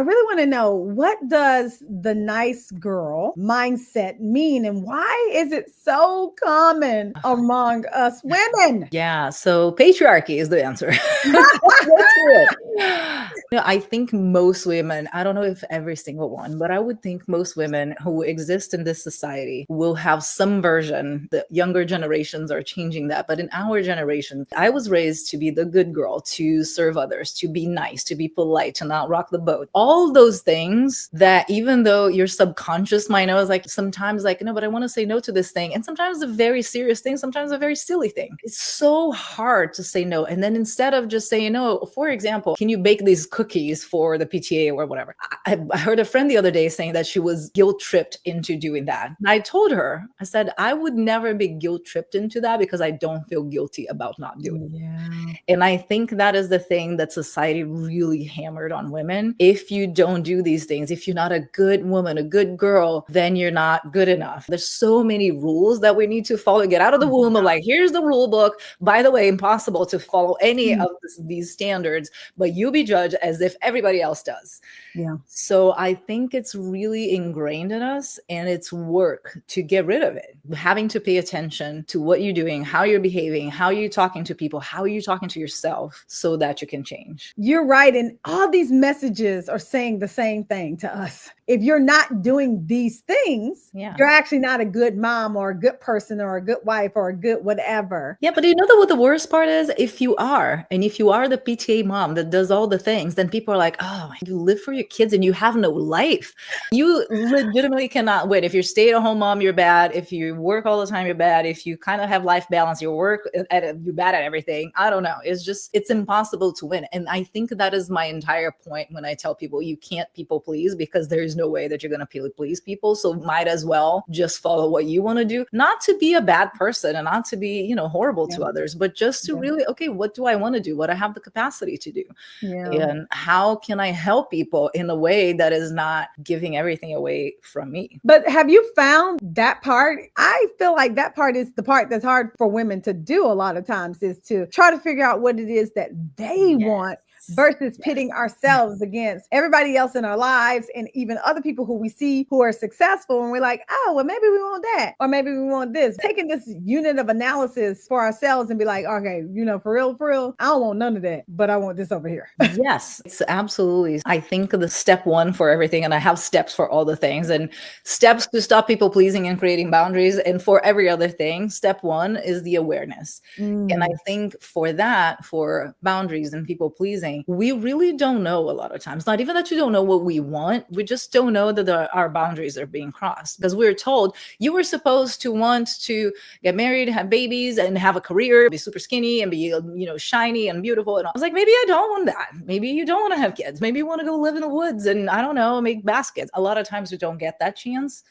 really want to know, what does the nice girl mindset mean and why is it so common among us women? Yeah, so patriarchy is the answer. Let's do it. I think most women, I don't know if every single one, but I would think most women who exist in this society will have some version. The younger generations are changing that. But in our generation, I was raised to be the good girl, to serve others, to be nice, to be polite, to not rock the boat. All those things that even though your subconscious mind knows, like sometimes like, no, but I want to say no to this thing. And sometimes a very serious thing, sometimes a very silly thing. It's so hard to say no. And then instead of just saying no, for example, can you bake these cookies for the PTA or whatever? I heard a friend the other day saying that she was guilt tripped into doing that. And I told her, I said, I would never be guilt tripped into that because I don't feel guilty about not doing it. Yeah. And I think that is the thing that society really hammered on women. If you don't do these things, if you're not a good woman, a good girl, then you're not good enough. There's so many rules that we need to follow. Get out of the womb of like, here's the rule book. By the way, impossible to follow any of these standards, but you'll be judged as if everybody else does. Yeah. So I think it's really ingrained in us, and it's work to get rid of it. Having to pay attention to what you're doing, how you're behaving, how you're talking to people, how you're talking to yourself so that you can change. You're right. And all these messages are saying the same thing to us. If you're not doing these things, you're actually not a good mom or a good person or a good wife or a good whatever. Yeah, but you know what the worst part is? If you are, and if you are the PTA mom that does all the things, then people are like, oh, you live for your kids and you have no life. You legitimately cannot win. If you're stay-at-home mom, you're bad. If you work all the time, you're bad. If you kind of have life balance, you work you're bad at everything. I don't know. It's impossible to win. And I think that is my entire point when I tell people you can't people please, because there's no way that you're going to please people. So might as well just follow what you want to do, not to be a bad person and not to be, horrible to others, but just to really, okay, what do I want to do? What I have the capacity to do? And how can I help people in a way that is not giving everything away from me? But have you found that part? I feel like that part is the part that's hard for women to do a lot of times, is to try to figure out what it is that they want versus pitting ourselves against everybody else in our lives and even other people who we see who are successful. And we're like, oh, well, maybe we want that. Or maybe we want this. Taking this unit of analysis for ourselves and be like, okay, for real, I don't want none of that, but I want this over here. Yes, it's absolutely. I think the step one for everything, and I have steps for all the things, and steps to stop people pleasing and creating boundaries. And for every other thing, step one is the awareness. And I think for that, for boundaries and people pleasing, we really don't know a lot of times. Not even that you don't know what we want. We just don't know that our boundaries are being crossed, because we're told you were supposed to want to get married, have babies, and have a career, be super skinny and be, shiny and beautiful. And I was like, maybe I don't want that. Maybe you don't want to have kids. Maybe you want to go live in the woods and I don't know, make baskets. A lot of times we don't get that chance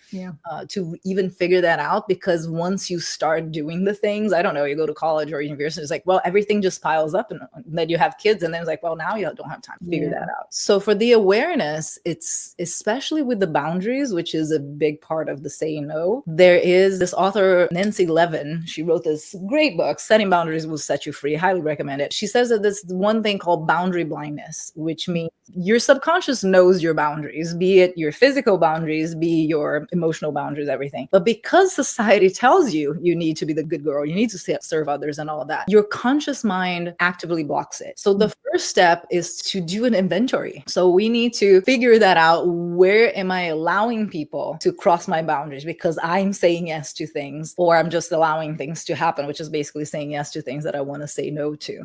to even figure that out, because once you start doing the things, I don't know, you go to college or university, it's like, well, everything just piles up, and then you have kids, and then it's like, well, now you don't have time to figure that out. So for the awareness, it's especially with the boundaries, which is a big part of the saying no. There is this author, Nancy Levin. She wrote this great book, Setting Boundaries Will Set You Free. Highly recommend it. She says that there's one thing called boundary blindness, which means your subconscious knows your boundaries, be it your physical boundaries, be your emotional boundaries, everything. But because society tells you you need to be the good girl, you need to serve others and all that, your conscious mind actively blocks it. So the first step is to do an inventory. So we need to figure that out. Where am I allowing people to cross my boundaries because I'm saying yes to things, or I'm just allowing things to happen, which is basically saying yes to things that I want to say no to.